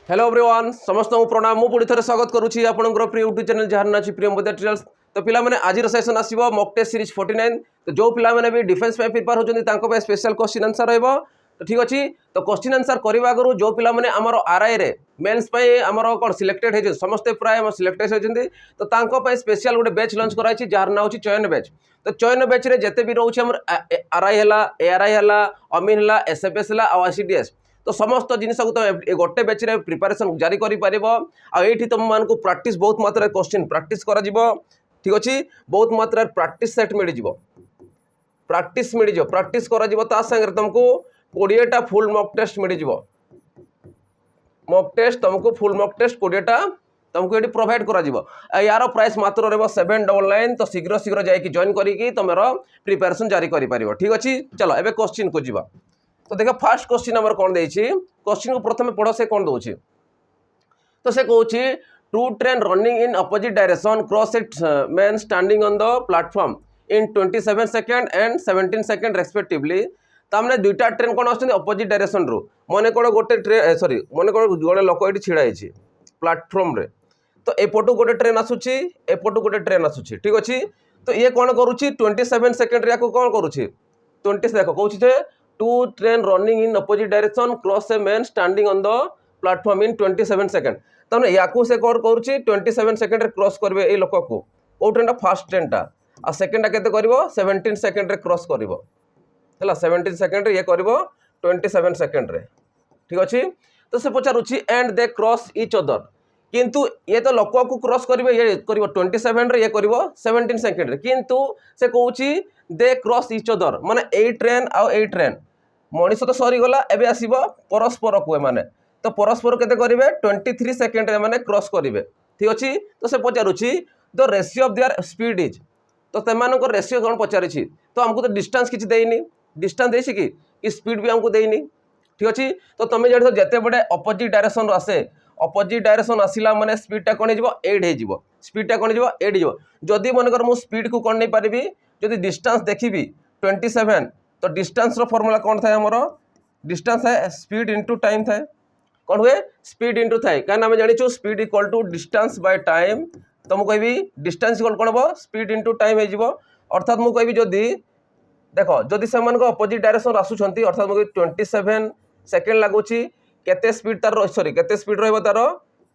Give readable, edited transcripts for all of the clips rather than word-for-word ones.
Hello everyone समस्त को प्रणाम मु पुणी थे स्वागत करुँची आपंकर प्रिय यूट्यूब चैनल जहाँ ना प्रियम ट्यूटोरियल्स। तो पिला माने आज सेसन आसो मॉक टेस्ट सीरीज 49। तो जो पिला माने भी डिफेंस में प्रिपेयर होती स्पेशल क्वेश्चन आंसर रहिबो। तो ठीक अच्छे तो क्वेश्चन आंसर करने आगु जो पिला माने आमर आरआई रे मेंस पे आमर कौन सिलेक्टेड है समस्ते प्राय सिलेक्टेड होती तो स्पेशल गोटे बैच लॉन्च कराई जहाँ ना हो चयन बैच। तो चयन बैच रे जिते भी रोचे आरआई है एआरआई है अमीन है एसएफएस है आईसीडीएस तो समस्त जिनस को तो गोटे बैच रे प्रिपरेशन जारी कर आईटी तुम मान को प्रैक्टिस बहुत मात्रा क्वेश्चन प्रैक्टिस करा जीवो। ठीक अच्छे बहुत मात्रा प्रैक्टिस सेट मिल प्रैक्टिस करा जीवो ता संगे तुमको 20टा फुल मॉक टेस्ट मिल जीवो। मॉक टेस्ट तुमको फुल मॉक टेस्ट 20टा तुमको ये प्रोवाइड करा जीवो। यार प्राइस मात्र रहिबो 799। तो शीघ्र शीघ्र जाइए जॉइन करिकी तुम प्रिपरेशन जारी कर पारिबो। ठीक अच्छे चलो एबे क्वेश्चन को जीवा। तो देखो फास्ट क्वेश्चन नंबर कौन देछि क्वेश्चन को प्रथम पढ़ो से कौन दोछि। तो से कहूछि two train running in opposite direction cross it man standing on the platform in 27 second and 17 second respectively. तामने दुईटा ट्रेन कौन आछन अपोजिट डायरेक्शन रो मने कोड गोटे ट्रेन सॉरी मने कोड गोटे लोक एठी छिड़ा हेछि प्लेटफॉर्म रे। तो एपटू गोटे ट्रेन आसुछि एपटू गोटे ट्रेन आसुछि। ठीक अछि तो ये कौन करूछि 27 सेकंड रे को कौन करूछि 20 देखो कहूछि जे two train running in opposite direction cross a man standing on the platform in 27 second. तने याकू से कौन करूछि 27 सेकंड रे क्रॉस करबे ए लोक को ओ ट्रेनटा फर्स्ट ट्रेनटा आ सेकंडटा केते करबो 17 सेकंड रे क्रॉस करबो हला 17 सेकंड रे ये करबो 27 सेकंड रे। ठीक अछि तो से पचारुछि and they cross each other किंतु ये तो लोक को क्रॉस करिवे ये करिवो 27 रे ये करिवो 17 सेकंड रे किंतु से कहूछि दे क्रॉस ईच अदर माने ए ट्रेन आ ए ट्रेन मनीष तो सरी गला एबे आसीबो परस्पर को माने तो परस्पर केते करिवे 23 सेकंड रे माने क्रॉस करिवे। ठीक अछि तो से पचारुछि the ratio of their speed is तो तेमान को रेशियो कोन पचारिछि तो हमको तो डिस्टेंस किछि देइनी डिस्टेंस देछि कि स्पीड भी हमको देइनी। ठीक अछि तो तमे जण जते बडे अपोजिट डायरेक्शन आसे अपोजिट डायरेक्शन आसिला माने स्पीडटा कोन हिजबो 8 हिजबो स्पीडटा कोन हिजबो 8 हिजबो। जदि मन कर मु स्पीड को कोन नै पारिबी जदि डिस्टेंस देखिबी 27 तो डिस्टेंस रो फार्मूला कौन था हमरो डिस्टेंस है स्पीड इनटू टाइम था कौन हुए स्पीड इनटू थाए कारण आम जानिछु speed equal to distance by time. तो मु कहबी डिस्टेंस इक्वल कोन हो स्पीड इनटू टाइम हे जिवो अर्थात मु कहबी जदि देखो जदि से मन को अपोजिट डायरेक्शन आसुछंती अर्थात मु 27 सेकंड लागुची केते स्पीड तार सॉरी केते स्पीड रहबो तार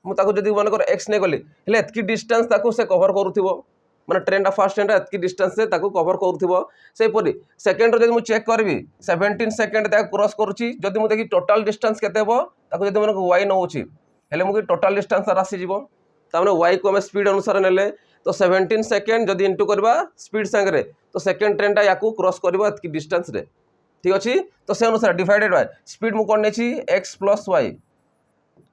मु ताको जदि मन कर एक्स नै गली हेले एतकी डिस्टेंस ताको से कवर करूथिबो माने ट्रेनटा फास्ट ट्रेनटा एतकी डिस्टेंस से ताको कवर करूथिबो। से परी सेकंड रो जदि मु चेक करबी 17 सेकंड ताको क्रॉस करूची जदि मु देखि टोटल डिस्टेंस केते हो ताको जदि मन को y नउची हेले मु कि टोटल डिस्टेंस रासी जीवो तामने y को हम स्पीड अनुसार नेले तो 17 सेकंड जदि इनटू करबा स्पीड संगे तो सेकंड ट्रेनटा याकू क्रॉस करबो एतकी डिस्टेंस रे। ठीक अछि तो से अनुसार डिवाइडेड बाय स्पीड मु कोन नेछि x + y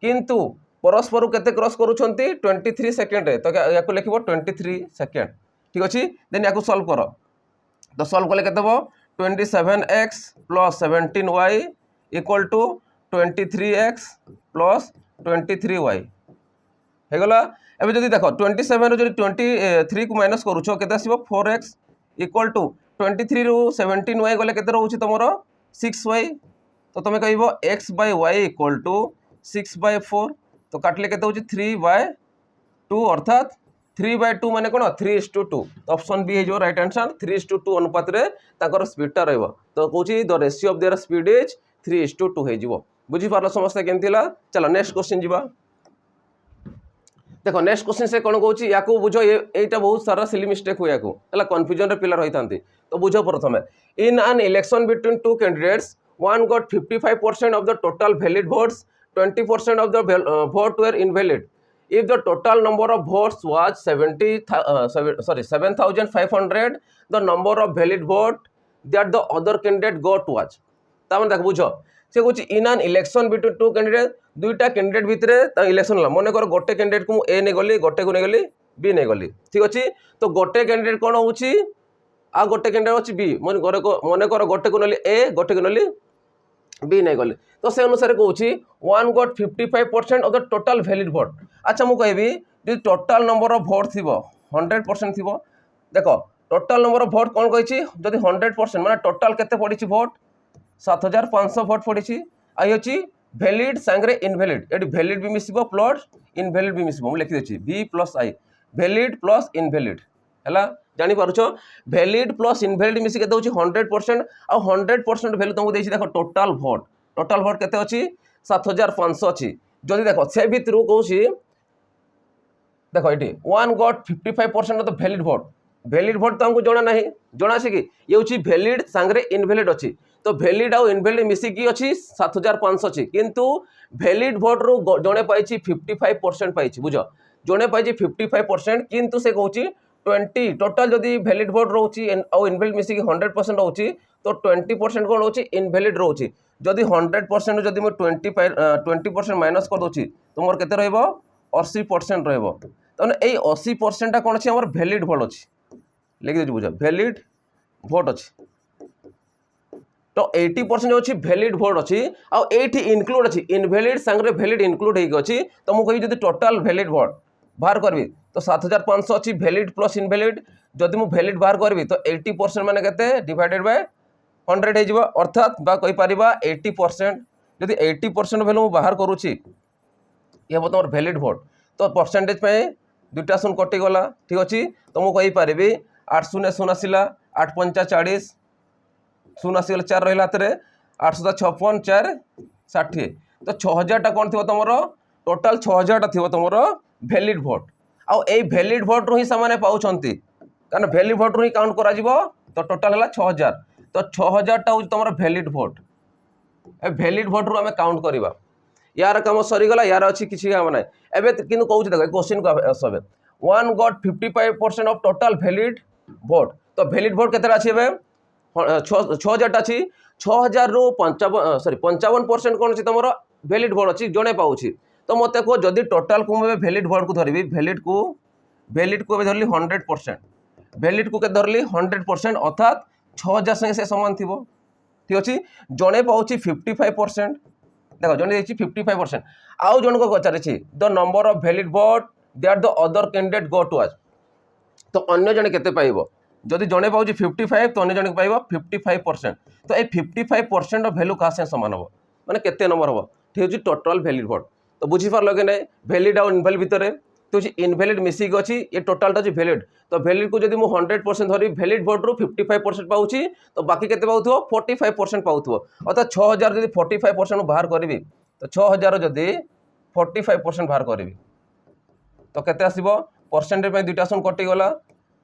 किंतु परस्पर केते क्रॉस करूछंती 23 सेकंड रे तो याकू लिखिबो 23 सेकंड। ठीक अछि देन याकू सॉल्व करो तो सॉल्व कले केते हो 27x + 17y = 23x + 23y हे गला। एबे जदि देखो 27 रो जदि 23 को माइनस करूछो केते आसीबो 4x = 23 रो 17y गले केते रहउछि तमरो 6y तो तमे कहइबो x/y = 6/4 तो काटले केते होछि 3/2 अर्थात 3/2 माने कोन 3:2 ऑप्शन बी हे जो राइट आंसर 3:2 अनुपात रे ताकर स्पीडटा रहइबो। तो कहउछि the ratio of their speed is 3:2 हे जिवो। बुझी पारलो समस्त केनतिला। चलो नेक्स्ट क्वेश्चन जिबा। देखो नेक्स्ट क्वेश्चन से कोन कहउछि याको बुझो एटा बहुत सारा सिली मिस्टेक हो याको हला कंफ्यूजन रे पिलर होइतांती। तो बुझो प्रथमे in an election between two candidates one got 55% of the total valid votes 20% of the vote were invalid. If the total number of votes was 7,500 the number of valid vote that the other candidate got was तामन देख बुझो से कुछ in an election between two candidate दुईटा candidate भितरे election होला मन कर गोटे कैंडिडेट को ए नै गली गोटे को नै गली बी नै गली। ठीक अछि तो गोटे कैंडिडेट कोन होउछि आ गोटे कैंडिडेट होछि बी मन कर गोटे को नली ए गोटे को नली बी नहीं गली। तो से अनुसार कहूँ one got 55% of the total valid vote. अच्छा मुझे कहबी जो टोटल नंबर ऑफ वोट थी 100% थी देखो टोटल नंबर ऑफ वोट कौन कही जब 100% माने टोटल केते पड़ी वोट 7500 वोट पड़ी आई अच्छी भैलिड सांगे इनभैलिड ये भैलिड भी मिसिबो प्लस इनभैलिड भी मिसिबो मु लिखि देछि v plus i valid plus invalid हैला जानि पारुछ भैलिड प्लस इनभैलिड मिसि केते होछि 100% आ 100% वैल्यू तुमको देछि देखो टोटल भोट केते अछि 7500 अछि जदि देखो से भितरु कहूछि देखो ये 1 got 55% of the valid vote तो हमको जना नहीं जना से कि ये होछि वैलिड सांगे इनवैलिड अछि तो वैलिड आउ इनवैलिड मिसी की अछि 7500 अछि किंतु वैलिड भोट रो जणे पाइछि 55% पाइछि बुझ जणे पाइछि 55% किंतु से कहूछि 20 टोटल जदि वैलिड भोट रहउछि आउ इनवैलिड मिसी की 100% रहउछि तो 20% कोन रहउछि इनवैलिड रहउछि जदि 100% जदि म 20% माइनस कर दोछि तो मोर केते रहइबो 80% रहइबो तने एई 80% टा कोन अछि हमर वैलिड भोट अछि लिखि दे बुझ वैलिड भोट अछि तो 80% जो अच्छी वैलिड भोट अच्छी आउ एठी इनक्लूड अच्छी इनवैलिड संगे वैलिड इनक्लूड होई अछि तो मु कहि जदि टोटल वैलिड भोट बाहर करबी तो 7500 अच्छी वैलिड प्लस इनवैलिड जदि मु वैलिड बाहर करबी तो 80% माने केते डिवाइडेड बाय 100 हे जिवो अर्थात बा कहि परिबा 80% जदि 80% वैल्यू मु बाहर करूची ये बतमर वैलिड भोट तो परसेंटेज पे दुटा शून्य कटि गला ठीक अछि तो मु कहि परिबी 8 शून्य शून्य आसिला 8 पंचा 40 शून्य आसीगला 4 रहिला हाथ 856 4 60 तो 6000 टा कौन थी तुम टोटाल 6000 टा थी तुम वैलिड भोट आउ ए वैलिड भोट रू ही से पाउछंती कारण वैलिड भोट रू ही काउंट करा जिवो तो टोटाल हला 6000 तो 6000 टा तुम valid vote a valid vote रू आम काउंट करवा यार काम सरीगला यार अच्छी किसी काम ना एबे किंतु कहूँ देख क्वेश्चन को सब 1 got 55% of total valid vote तो वैलिड भोट केते अछि एबे 6000 अच्छी 6000 रु 55% कौन तुम वैलिड भोट अच्छी जड़े पाऊँ तो मत कह जदि टोटाल को मुझे वैलिड भोट को धरबी वैलिड को धरली 100% वैलिड को धरली 100% अर्थात 6000 संगे से सामान थी ठीक अच्छे जड़े पाऊँ 55% देख जड़े 55% आउ जन को पचारि the number of valid vote that the other candidate go to आज तो अन्य जने केते पाइबो जदि जड़े पाऊँ 55 तो अन्य जन को पाइबो 55% तो ये 55% वैल्यू क्या सामान हम माने केते नंबर हम ठीक अच्छे टोटाल वैलिड भोट तो बुझी पार लगे ना वैलिड आउ इनवैलिड भितर तो इनवैलिड मिसिक अच्छी ये टोटालटा अच्छी वैलिड तो वैलिड को जब मुझे 100% धरी वैलिड भोट रू 55% पाऊँ तो बाकी केते पाउथो 45% पाउथो अर्थात 6000 जब 45% बाहर करी तो 6000 जदि 45% बाहर करी तो केते आसीबो परसेंटेज पे दुटा शून्य कटि गला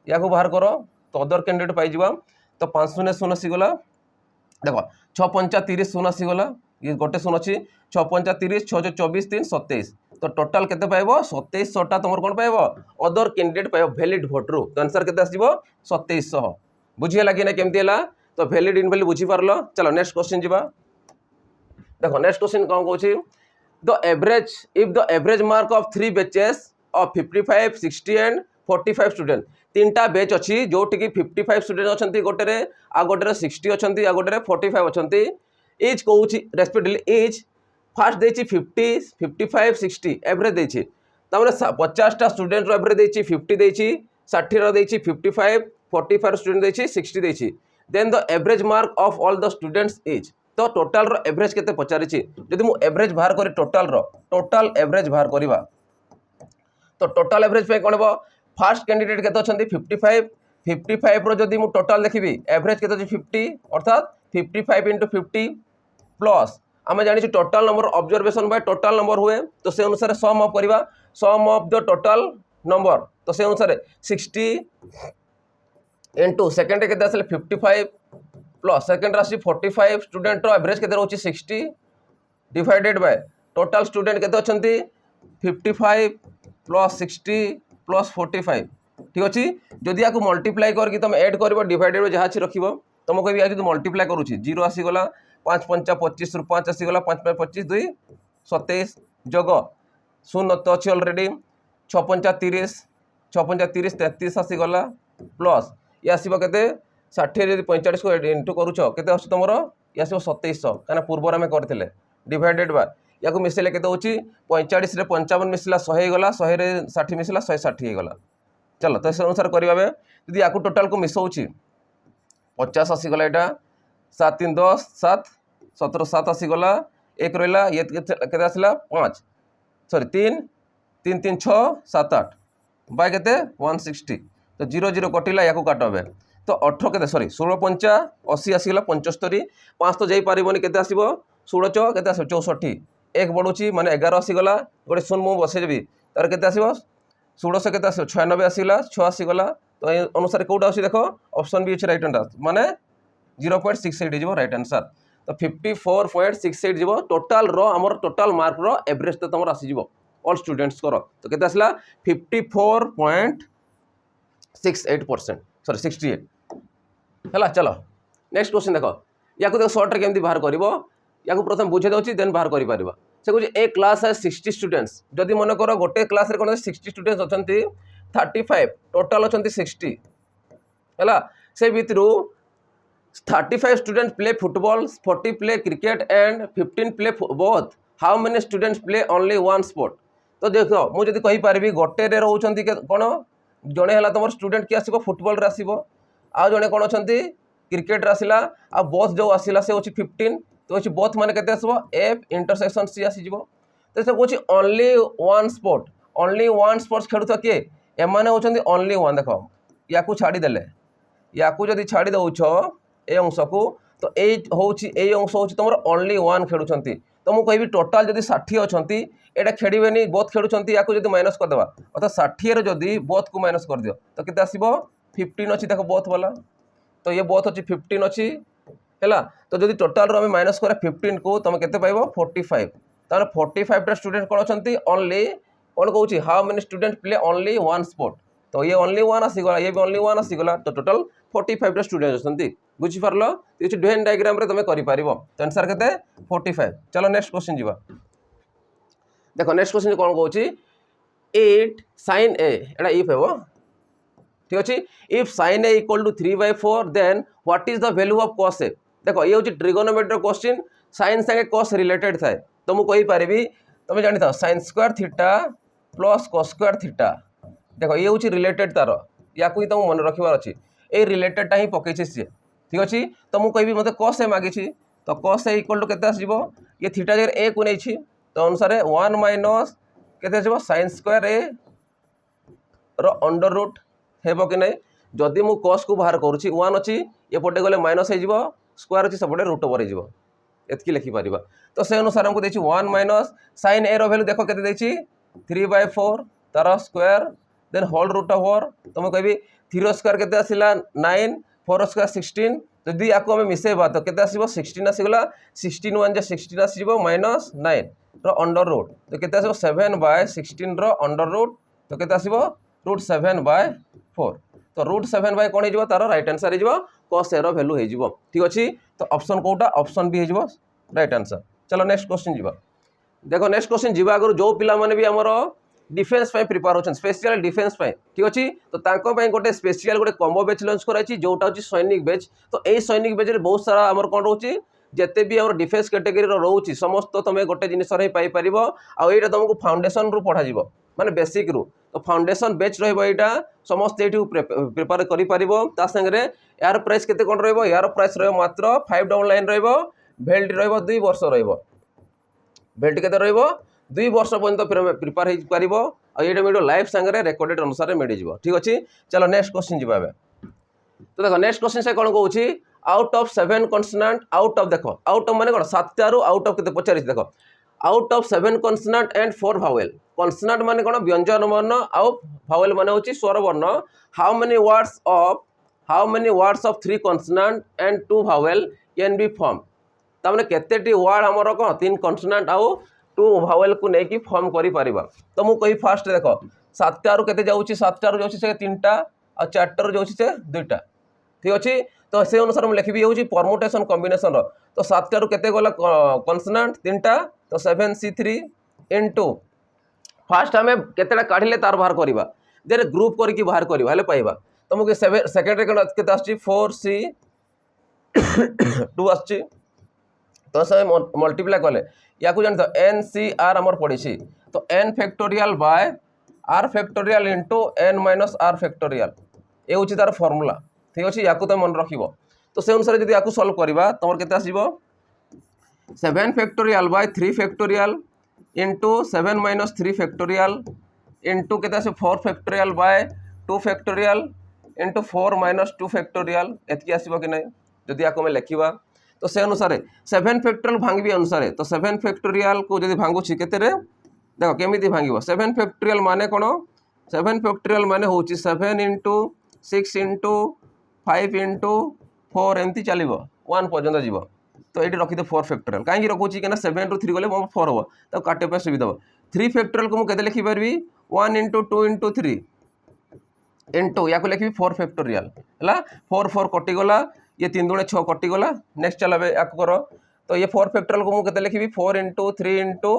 या को बाहर करो तो अदर कैंडिडेट पाई जिवा तो 5 शून्य शून्य आसीगला देखो 6 पंचा 30 शून्य आसीगला ये गोटे शून्य अच्छी 6 पंचा 30 6 24 3 27 तो टोटाल केते पाइबो 2700 टा तुम कौन पाइबो अदर कैंडिडेट पाइबो वैलिड भोट रू तो आंसर केते आसीबो 2700 बुझी लगी ना केमती हला तो वैलिड इनवैलिड बुझी पारलो चलो नेक्स्ट क्वेश्चन जिबा देखो नेक्स्ट क्वेश्चन कौन कहूची the average if the average mark of 3 batches of 55 60 and 45 student तीनटा बैच अच्छी जो टी 55 स्टूडेंट अच्छा गोटे आ गोटे 60 अच्छा आ गोटे 45 अच्छा एज कौन रेस्पेक्टिवली एज फास्ट देछि 50 55 60 एवरेज देछि तमने 50टा स्टूडेंट रो एवरेज देछि 50 देछि 60 रो देछि 55 45 स्टूडेंट देछि 60 देछि then the average mark of all the students is तो टोटाल रो एवरेज केते पचारिछि जदि मु एवरेज बाहर करी टोटाल एवरेज बाहर करबा तो टोटाल एवरेज पे कोन हो फास्ट कैंडिडेट केते अछंती 55 रो जदि मु टोटाल देखिबी एवरेज केते अछि 50 अर्थात 55 * 50 प्लस आम जानी total number observation bye total number हुए तो से अनुसार सम ऑफ करवा सम ऑफ द टोटाल नंबर तो से अनुसार 60 इंटू सेकेंड के 55 प्लस सेकेंड राशि 45 स्टूडेंट एवरेज के रोचे 60 डिवाइडेड बाय टोटाल स्टूडेंट के 55 प्लस 60 प्लस 45 ठीक अच्छे जदि या मल्टीप्लाई करके तुम ऐड कर डिवाइडेड बाय जहाँ अच्छी रख तुम कह जो मल्टीप्लाई करुच्ची 0 आसीगला 5 पंचा 25 रु 5 आसीगला 5 25 2 27 जग शून्य तो अच्छी अलरेडी 6 पंचा 30 6 पंचा 30 33 आसीगला प्लस ये आसो के 60 जब 45 को इंटू करुच के तुम ये आसो 2700 कहीं पूर्व आम करते डिवाइडेड बाय या मिसेले के 45 रे 55 मिसला 100 गला 100 रे 60 मिसला 160 गला चलो तो से अनुसार करेंगे यदि या टोटाल को मिसाऊँ 50 आसीगला यहाँ 7 3 10 7 17 7 आसीगला एक रहा ये केते आसला 5 सॉरी 3 3 3 6 7 8 बाय केते 160 तो 0 0 कटिला या काट ए तो 18 केते सॉरी 16 पंचा 80 आसीगला 75 5 तो जाई पारिबोनी केते आसीबो 16 केते आसीबो 64 एक बढ़ुची माने 11 आसीगला गोटे शून्य मु बसैदेवी तार केते आसीबो 16 केते आसीबो 96 आसीगला 6 आसीगला तो ए अनुसार कोटा आसी देखो ऑप्शन बी अछि राइट आंसर माने 0.68 जीवो राइट आंसर तो 54.68 जीवो टोटल रो हमर टोटल मार्क रो एवरेज तो तमर आसी जीवो ऑल स्टूडेंट्स करो तो केते आसला 54.68% सॉरी 68 हला चलो नेक्स्ट क्वेश्चन देखो याकू देखो शॉर्ट रे केमती बाहर करबो याकू प्रथम बुझे दउची देन बाहर करि परिबा से कुछ ए क्लास है 60 स्टूडेंट्स जदि मन करो गोटे क्लास रे कोन 60 स्टूडेंट्स अछंती 35 टोटल अछंती 60 हला से भितरु 35 students play football 40 play cricket and 15 play both how many students play only one sport तो देखो मु जदि कहि पारबी गोटे रे रहउछंती कोन जणे हला तमर स्टूडेंट की आसीबो फुटबॉल रे आसीबो आ जणे कोन अछंती क्रिकेट रे आसीला आ बोथ जो आसीला से होची 15 तो होची बोथ माने केते आसीबो एफ इंटरसेक्शन सी आसी जीवो तो से होची ओनली वन स्पोर्ट्स खेलुता के ए माने होचंती ओनली वन देखो याकू छाडी देले याकू जदि छाडी दउछो ए अंश को तो ए होची ए अंश होची तमर ओनली वन खेलुछंती तो मु कहबी टोटल जदि 60 अछंती एटा खेडिबेनी बोथ खेलुछंती याकू जदि माइनस कर देबा अर्थात 60 रे जदि बोथ को माइनस कर दियो तो केते आसीबो 15 अछि देखो बोथ वाला तो ये बोथ अछि 15 अछि हैला तो जदि टोटल रो हम माइनस करे 15 को तुम केते पाइबो 45 ताने 45 टा स्टूडेंट कोन अछंती ओनली कोन कहूची how many student play only one sport तो ये ओनली वन आसीगला ये भी ओनली वन आसीगला तो टोटल 45 टा स्टूडेंट अछंती बुझी पारलो ये वेन डायग्राम रे तुम करि पारिबो तो आंसर केते 45 चलो नेक्स्ट क्वेश्चन जीवा देखो नेक्स्ट क्वेश्चन कोन कहूची 8 sin a एटा इफ हेबो ठीक अछि if sin a equal to 3/4 then what is the value of cos a देखो ये होची ट्रिगोनोमेट्री क्वेश्चन sin संगे cos रिलेटेड थाए तो मु कहि पारिबी तुम जानि था sin square theta plus cos square theta देखो ये होची रिलेटेड तार याकू ही तुम मन रखिबार अछि ए रिलेटेड टा ही पकेछि से ठीक अछि तो मु कहबी मते cos a मागिछि तो cos a इक्वल टू केते आसीबो ये थीटा जर a को नैछि तो अनुसार 1 माइनस केते आसीबो sin स्क्वायर a रो अंडर रूट हेबो कि नै जदि मु cos को बाहर करूछि 1 अछि ए पटे गले माइनस हे जिवो स्क्वायर अछि सपटे रूट ओवर हे जिवो एतकी लिखि परिबा तो से अनुसार हमको देछि 1 माइनस sin a रो वैल्यू देखो केते देछि 3/4 तार square then whole root over तो मैं कहबी 3 स्क्वायर केते आसिला 9 4 स्क्वायर 16 जदि याको हम मिसेबा तो केते आसीबो 16 आसीगला 16 1 जे 16 आसीबो माइनस 9 रो अंडर रूट तो केते आसीबो 7/16 रो अंडर रूट तो केते आसीबो √7/4 तो √7 बाय कोन हे जिवो तारो राइट आंसर हे जिवो cos a रो वैल्यू हे जिवो ठीक अछि तो ऑप्शन कोटा ऑप्शन बी हे जिवो राइट आंसर चलो नेक्स्ट क्वेश्चन जिवो देखो नेक्स्ट क्वेश्चन जिवो अगर जो पिला माने भी हमरो डिफेंस पे प्रिपेयर होछन स्पेशल डिफेंस पे ठीक अछि तो तांको पे गोटे स्पेशल गोटे कॉम्बो बैच लॉन्च कराइछि जोटा होछि सैनिक बैच तो ए सैनिक बैच रे बहुत सारा हमर कोन रहउछि जेते भी हमर डिफेंस कैटेगरी रो रहउछि समस्त तमे गोटे जिनिस रे पाई परिबो आ एटा तुमको फाउंडेशन रो पढा जिवो माने बेसिक रू तो फाउंडेशन बैच रहइबो एटा समस्त एठी प्रिपेयर करि परिबो ता संगे रे यार प्राइस केते कोन रहइबो यार प्राइस रहइबो मात्र 599 रहइबो भेल्ट रहइबो 2 वर्ष रहइबो भेल्ट केते रहइबो 2 वर्ष पर्यंत प्रिपेयर हे परिबो आ एटा वीडियो लाइव संगे रे रिकॉर्डेड अनुसार मिल जिवो ठीक अछि चलो नेक्स्ट क्वेश्चन जिबा बे तो देखो नेक्स्ट क्वेश्चन से कोन कहउछि out of 7 consonant out of देखो आउट ऑफ माने कोन 7 टारू आउट ऑफ केते पचारिस देखो out of 7 consonant and 4 vowel consonant माने कोन व्यंजन वर्ण आ वावेल माने होछि स्वर वर्ण how many words of 3 consonant and 2 Wavell can be form ता माने केतेटी वर्ड हमर कोन 3 कॉन्सोनेंट आ 2 वावेल को नेकी फॉर्म करि परिबा तो मु कहि फास्ट देखो 7 टारू केते जाउछि 7 टारू जाउछि से 3टा आ 4 टारू जाउछि से 2टा ठीक अछि तो से अनुसार हम लिखबी होछि परमुटेशन कॉम्बिनेशन रो तो 7 टारू केते गला कॉन्सोनेंट 3टा तो 7c3 इनटू फास्ट हमें केतेटा काढिले तार बाहर करबा देर ग्रुप करके बाहर करबा हले पाइबा तो मुके सेकंड रे केते आछि 4c 2 आछि तो से मल्टीप्लाई करले या को जानतो NCR हमर पड़िछि तो n factorial by r factorial into n minus r factorial ए होछि तार फार्मूला ठीक अछि या को त मन रखिबो तो से अनुसार यदि या को सॉल्व करबा तमर केते आसीबो 7 factorial by 3 factorial into 7 minus 3 factorial into के 4 factorial by 2 factorial into 4 minus 2 factorial एतकी आसब कि नहीं जदि आम लिखा तो से अनुसार 7 फैक्टोरियल भांगी अनुसार तो 7 फैक्टोरियल को जब भांगुची के देख केमी भांग 7 फैक्टोरियल माने कौन 7 फैक्टोरियल माने हूँ 7 इंटू 6 इंटू 5 इंटू 4 एमती चलो 1 पर्यटन जीव तो ये रखी 4 फैक्टोरियल कहीं रखुची कि 7 रू 3 गले 4 हम तो काटे सुविधा हम 3 फैक्टोरियल को मुझे लिखिपारि 1 इंटू 2 इंटू 3 इंटू या लिखी 4 फैक्टोरियल है 4 4 कटिगला ये 3 दूणे 6 कटिगला नेक्स्ट चलावे या कर तो ये 4 फैक्टोरियल को मुझे लिखी 4 इंटू 3 इंटू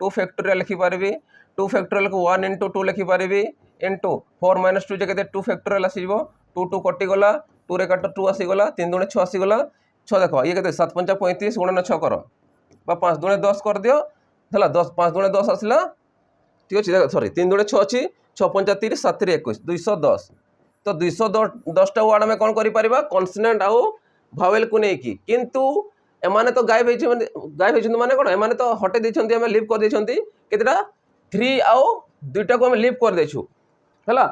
2 फैक्टोरियल लिखिपारि 2 फैक्टोरियल को 1 इंटू 2 लिखिपारि इंटू 4 माइनस 2 जगह 2 फैक्टोरियल आसब 2 2 कटिगला 2 रे काट 2 आसीगला 3 दूणे 6 आसीगला 6 देख ये के 7 5 35 गुणन 6 कर 5 दूणे 10 कर दियो है 10 5 दूणे 10 आसला ठीक अच्छे देख सॉरी 3 दूणे 6 अच्छी 6 5 30 7 21 210 तो 210 वार्ड आम कौन कर कन्सोनेंट आउ भावेल को लेकिन किंतु एमाने तो गायब माने कौन एमाने तो हटे देछंती हमें लीव कर देछंती केतेटा 3 आउ 2टा को हम लीव कर देछु हैला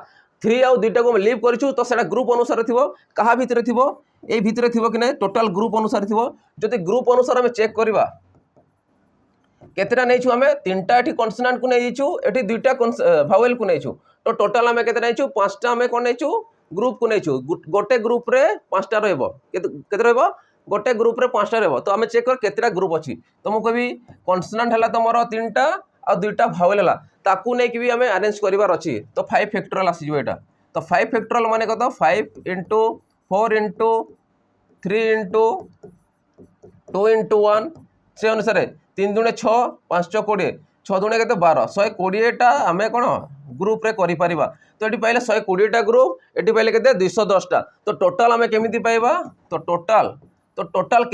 3 आउ 2टा को हम लीव करछु तो सेटा ग्रुप अनुसार थिबो कहा भितरे थिबो ए भितरे थिबो कि नै टोटल ग्रुप अनुसार थिबो जदि ग्रुप अनुसार हम चेक करबा केतेटा नैछु हमें 3टा एठी कन्सोनेंट को नैछु एठी 2टा भावेल को नैछु तो टोटल हमें केते नैछु 5टा हमें कोन नैछु ग्रुप को नैछु गोटे ग्रुप रे 5टा रहबो केते रहबो गोटे ग्रुप रे 5टा रहबो तो हमें चेक कर केतेटा ग्रुप अछि तो मु कहबी कन्सोनेंट हला तमरो 3टा आ 2टा भावेल हला ताकू नै कि भी हमें अरेंज करिवार अछि तो 5 फैक्टोरियल आसी जो एटा तो 5 फैक्टोरियल माने कत 5 इंटू 4 इंटू 3 इंटू 2 इंटू 1 से अनुसार 3 दूणे 6 5 20 6 दूणे के 12 120टा आम कौन ग्रुप रे करि परिबा तो ये पाइले 120टा ग्रुप ये पाइले के 210टा तो टोटाल आम केमी पाइबा तो टोटाल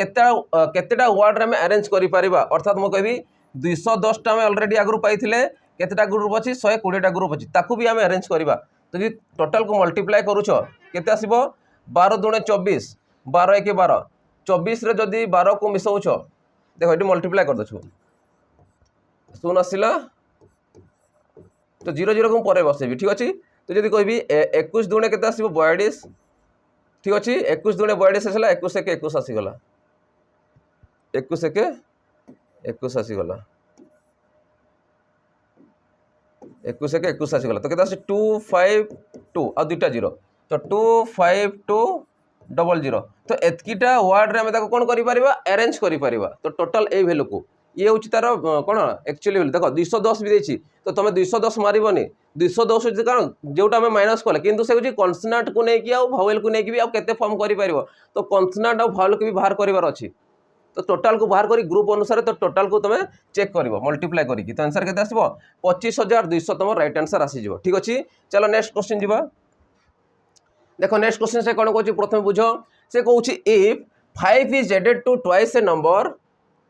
केतेटा वार्ड रे अरेंज करि परिबा अर्थात मु कहबी 210टा आम ऑलरेडी आगु पाइथिले केतेटा ग्रुप अछि 120टा ग्रुप अछि ताकू भी आम अरेंज करबा तो जी टोटाल को मल्टीप्लाई करूछ केते आसीबो 12 दूणे 24 12 1 12 24 रे जदी 12 को मिसौछ देखो ये मल्टीप्लाई कर दछु शून आसला तो 0 0 को पर बसेबी ठीक अच्छे तो जब कहबी 21 दूणे के 42 ठीक अच्छे 21 दूणे 42 आसला 21 एक 21 आसीगला 21 एक 21 आसीगला 21 एक 21 आसीगला तो केते 252 आ 2टा 0 तो 25200 तो एतकीटा वार्ड रे हम कौन कर अरेंज कर तो टोटाल ए वैल्यू को ये हूँ तार कौन एक्चुअली वैल्यू देख 210 भी देती तो तुम 210 मारबनी 210 हूँ कौन जोटा आम माइनस कले किंतु से हूँ कन्सोनेंट को लेकिन आउ भावेल को लेकिन भी आउ केते फॉर्म कर तो कन्सोनेंट आउ भावेल को भी बाहर करार अच्छी तो टोटाल को बाहर करी ग्रुप अनुसार तो टोटाल को तुम चेक कर मल्टीप्लाई करके तो आंसर केते आसबो 25,200 तुम राइट आंसर आसीजो ठीक अच्छे चलो नेक्स्ट क्वेश्चन जीवा देखो नेक्स्ट क्वेश्चन से कौन कहूँ प्रथम बुझ से कहूँ if 5 is added to twice a number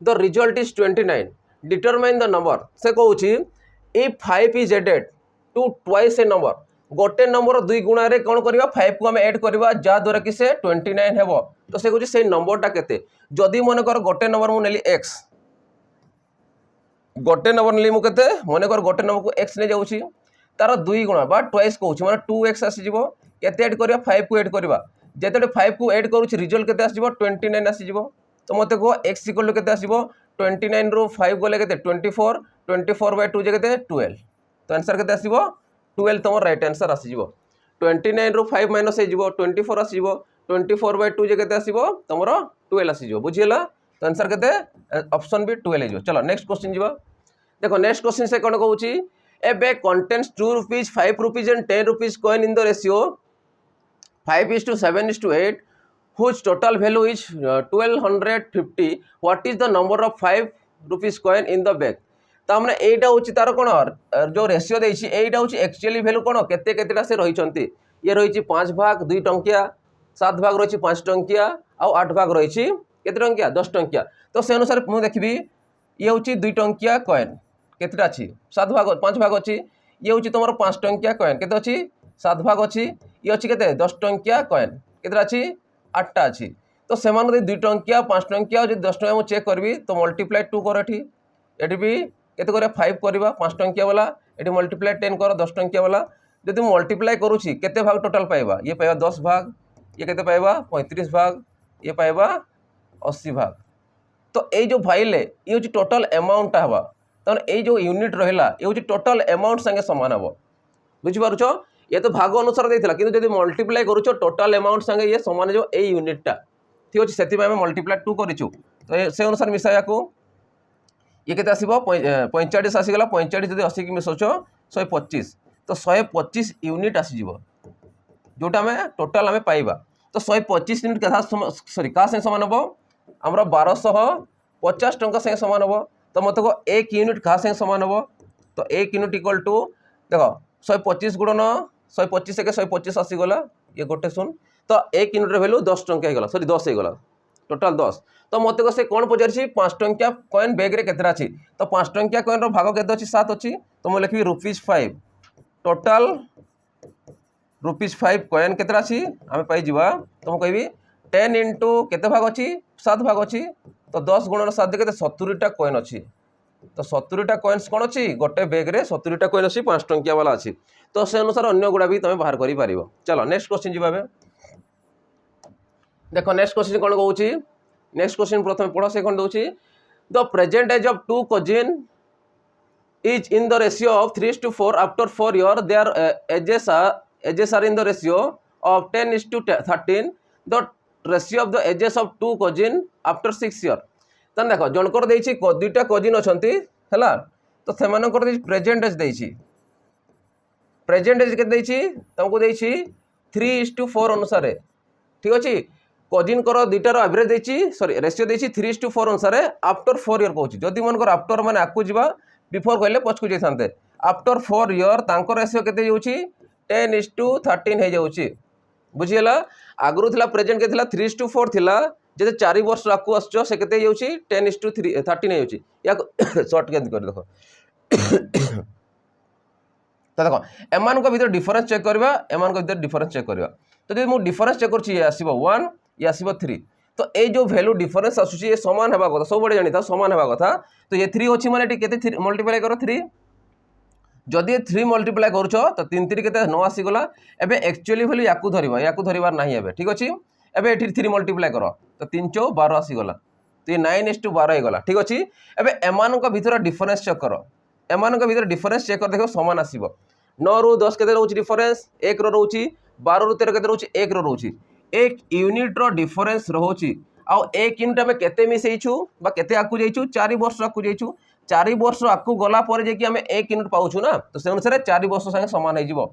the result is 29 determine the number से कहूँ if 5 is added to twice a number गोटे नंबर 2 गुणा रे कौन करवा 5 को आम एड करवा जहाँद्वारा कि से 29 हेब तो से कहूँ से नंबरटा केते जदि मन कर गोटे नंबर मुझे एक्स गोटे नंबर नेली मुझे मन कर गोटे नंबर को एक्स नहीं जाऊँगी तार 2 गुणा बा ट्वाइस कहूँ मैंने 2x आसीज केते ऐड करवा 5 को ऐड करवा जेते 5 को ऐड करूँ रिजल्ट केते आसीज 29 आसीज तो मत कह एक्स इक्वल केते आसीज 29 रू 5 गले केते 24 24/2 जगह 12 तो आंसर केते आसीज 12 तुम राइट आंसर आसीज 29 रू 5 माइनस हो 24 आसीज 24/2 जगह आसीज तुम 12 आसीज बुझीगला तो आंसर केते ऑप्शन भी 12 हो चलो नेक्स्ट क्वेश्चन जीवा देखो नेक्स्ट क्वेश्चन से कौन कहूँ ए bag contains 2 rupees 5 rupees and 10 rupees coin in the ratio 5:7:8 whose total value is 1250 what is the number of 5 rupees coin in the bag तो हमने एटा हूँ तार कौन जो रेसीो देती एटा हूँ एक्चुअली भैल्यू कौन केते केतेटा से रही ये रही 5 भाग 2 टंकिया 7 भाग रही 5 टंकिया आउ 8 भाग रही केते टंकिया 10 टंकिया तो से अनुसार मुझे देखी ये हूँ 2 टंकिया कॉइन केतेटा अच्छी 7 भाग 5 भाग अच्छी ये हूँ तुम 5 टंकिया कॉइन केते अच्छी 7 भाग अच्छी ये अच्छी केते 10 टंकिया कॉइन केतेटा अच्छी 8टा अच्छी तो से 2 टंकिया 5 टंकिया जो 10 टंकिया चेक करी तो मल्टीप्लाई 2 कर ये भी केते कर 5 करवा 5 टंकिया वाला ये मल्टीप्लाई 10 कर 10 टंकिया वाला जब मल्टीप्लाई करुँची केते भाग टोटाल पाइबा ये पाइबा 10 भाग ये केते पाइबा 35 भाग ये पाइबा 80 भाग। तो ये जो भाइले ये हूँ टोटाल अमाउंट हवा तमें ये जो यूनिट रहा ये हूँ टोटाल अमाउंट संगे सामान हम बुझीपारुछ ये तो भाग अनुसार देता कि जब मल्टीप्लाई करुच टोटाल अमाउंट संगे ये सामान जो ये यूनिटा ठीक अच्छे से मल्टीप्लाई 2 करूँ तो से अनुसार मिसाया को ये केते आसीबो 45 आसीगला 45 जब 80 की मिसाउछ 125 तो 125 यूनिट आसीजिवो जोटा आम टोटाल आम पाइबा। तो 125 यूनिट क्या सॉरी क्या सामान हम आमर 1250 टंका संगे सामान हम। तो मत को 1 यूनिट क्या सामान हम तो 1 यूनिट इक्वल टू देख 125 गुणन 125 एक 125 आसीगला ये गोटे शून तो 1 यूनिट वैल्यू 10 टंका होगा सॉरी 10 होगा टोटाल 10। तो मत को से कौन पचारि 5 टंकिया कॉइन बैग रे केतरा अछि तो 5 टंकिया कॉइन रो भाग केते अछि 7 अछि तो मैं लिखी ₹5 टोटाल ₹5 कॉइन केतरा अछि आमे पाई जिवा तो मैं कहबी 10 इंटू केते भाग अछि 7 भाग अछि तो 10 गुणन 7 केते 70 टा कॉइन अछि तो 70 टा कॉइन्स कौन अछि गोटे बैग रे 70 टा कॉइन अछि 5 टंकिया वाला अछि तो से अनुसार अन्य गुड़ा भी तुम बाहर करि पारिबो। चलो नेक्स्ट क्वेश्चन जिबा देखो नेक्स्ट क्वेश्चन कौन कहूँ नेक्स्ट क्वेश्चन प्रथम पढ़ से कौन दूसरी the present age of 2 cousin is in the ratio of 3:4 after 4 years their ages are in the ratio of 10:13 the ratio of the ages of 2 cousin after 6 years। तो देख जनकर देछि दुईटा कजिन अछंती हैला तो सेमानकर देछि प्रेजेंट एज देछि present as के देछि तुमको देछि 3:4 अनुसार ठीक अच्छे कजिन कर दुईटार एवरेज देछि सॉरी रेशियो देछि 3:4 अनुसार आफ्टर 4 years कहूँ जदि मनकर आफ्टर माने आकु जीवा बिफोर कहले पछकु जाइथांते आफ्टर 4 years तांकर रेशियो केते जाउछि 10:13 हे जाउछि बुझियला आगरु थिला प्रेजेंट के थिला 3:4 थिला जदि 4 वर्ष आकु आछो से केते जाउछि 10:13 हे जाउछि या शॉर्ट के कर देखो तो देखो एमान को भीतर डिफरेंस चेक करबा एमान को भीतर डिफरेंस चेक करबा तो जदि मु डिफरेंस चेक करछि ये आसीबो 1 ये आसीबो 3 तो ये जो वैल्यू डिफरेंस आसुची ये समान हेबा कथा सब बडे जानि था समान हेबा कथा तो ये 3 अछि माने केते मल्टीप्लाई करो 3 जदि 3 मल्टीप्लाई करूछ तो 3 3 केते 9 आसी गला एबे एक्चुअली वैल्यू याकू धरिबार नाही एबे ठीक अछि एबे एठी 3 मल्टीप्लाई करो तो 3 4 12 आसी गला तो 9:12 हे गला ठीक अछि एबे एमान को भीतर डिफरेंस चेक करो एमान को भीतर डिफरेंस चेक कर देखो समान आसीबो 9 रु 10 केते रहउची डिफरेंस 1 रो रहउची 12 रु 13 केते रहउची 1 रो रहउची 1 यूनिट रो डिफरेंस रहउची आ 1 यूनिट में केते मिसेइछु बा केते आकु जाइछु 4 वर्ष आकु जाइछु 4 वर्ष आकु गला पर जे कि हमें 1 यूनिट पाउछु ना तो से अनुसार 4 वर्ष संगे समान हे जिवो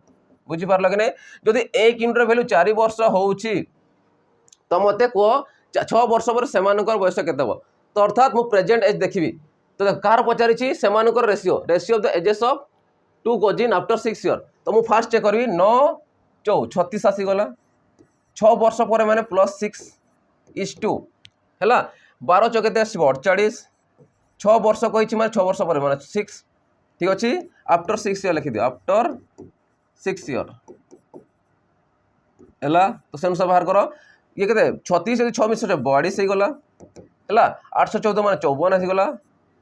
बुझी पार लगे जदि 1 यूनिट रो वैल्यू 4 वर्ष होउची तो मते को 6 वर्ष पर सेमानकर बयस केते हो तो अर्थात मु प्रेजेंट एज देखिबी तो कार पचारिछि सेमानकर ratio of the ages of 2 cousin after 6 years तो मु फास्ट चेक करबी 9 4 36 आसी गला 6 वर्ष पर माने +6:2 हैला 12 चौ केते आसीबो 48 6 वर्ष कहिछि माने 6 वर्ष पर माने 6 ठीक अछि आफ्टर 6 years लिखि दियो आफ्टर 6 years हैला तो सेन सब बाहर करो ये केते 36 यदि 6 मिस 42 हे गला हैला 814 माने 54 आसी गला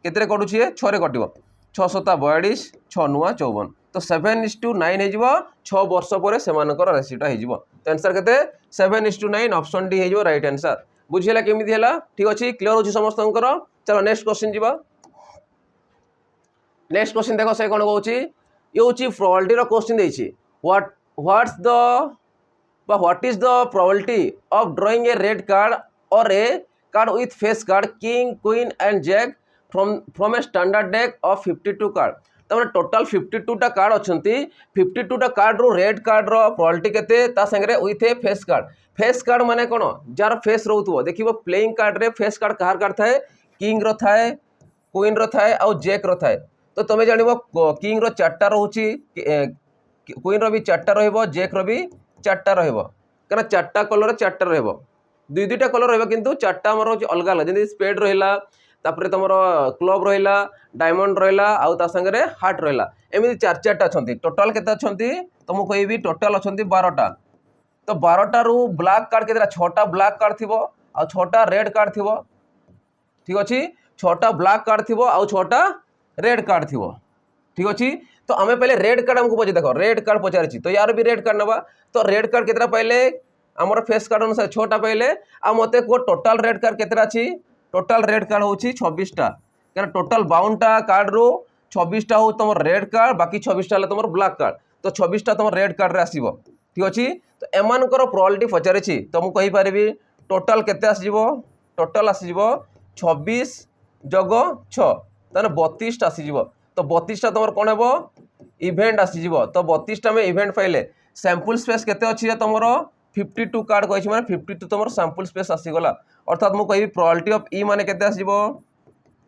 केते कटु छी 6 रे कटिबो 6 7 42 6 9 54 तो 7:9 हे जिवो 6 वर्ष पर सेमानकर रेशियोटा हे जिवो तो आंसर केते 7:9 ऑप्शन डी हे जिवो राइट आंसर बुझियला केमिति हैला ठीक अछि क्लियर होछि समस्तनकर। चलो नेक्स्ट क्वेश्चन जिबा नेक्स्ट क्वेश्चन देखो से कोन कहउछि ये होछि प्रोबेबिलिटी रो क्वेश्चन देछि what is the probability of drawing a red card और a card with face card king queen and jack from a standard deck of 52 card तमने टोटल 52 टा कार्ड अछंती 52 टा कार्ड रो रेड कार्ड रो probability केते ता संगे विथ ए फेस कार्ड माने कोन जार फेस रहउतबो देखिबो प्लेइंग कार्ड रे फेस कार्ड कार कार्ड थाए किंग रो थाए क्वीन रो थाए आ जैक रो थाए तो तमे जानिबो किंग रो 4टा रहउची क्वीन रो भी 4टा रहइबो जैक रो भी 4टा रहइबो कना 4टा कलर 4टा रहइबो दुई दुईटा कलर रहइबो किंतु 4टा हमर होची अलग अलग जेंति स्पेड रहिला तापरे तमर क्लब रहिला डायमंड रहिला आ ता संगे हार्ट रहिला एमिति 4-4टा अछंती टोटल केते अछंती तो मु कहबी टोटल अछंती 12टा तो 12टा रु ब्लैक कार्ड केतेरा 6टा ब्लैक कार्ड थिबो आ 6टा रेड कार्ड थिबो ठीक अछि 6टा ब्लैक कार्ड थिबो आ 6टा रेड कार्ड थिबो ठीक अछि तो आमे पहले रेड कार्ड हमको पचे देखो रेड कार्ड पचारछि तो यार भी रेड कार्ड नबा तो रेड कार्ड केतरा पहले हमर फेस कार्ड अनुसार 6टा पहले आ मते को टोटल रेड कार्ड केतरा अछि टोटल रेड कार्ड होछि 26टा कारण टोटल 52टा कार्ड रो 26टा हो तमर रेड कार्ड बाकी 26टा ले तमर ब्लैक कार्ड तो 26टा तमर रेड कार्ड रे आसीबो ठीक अछि तो एमानकर प्रोबेबिलिटी पचारछि तो मु कहि परिबी टोटल केते आसीबो टोटल आसीबो 26 जग 6 ताने 32 टा आसीबो तो 32 टा तमर कोन हेबो इवेंट आसीबो तो 32 टा में इवेंट पाइले सैंपल स्पेस केते अछि तमरो 52 कार्ड कहछि माने 52 तमर सैंपल स्पेस आसी गला अर्थात मु कहि प्रोबेबिलिटी ऑफ ई माने केते आसीबो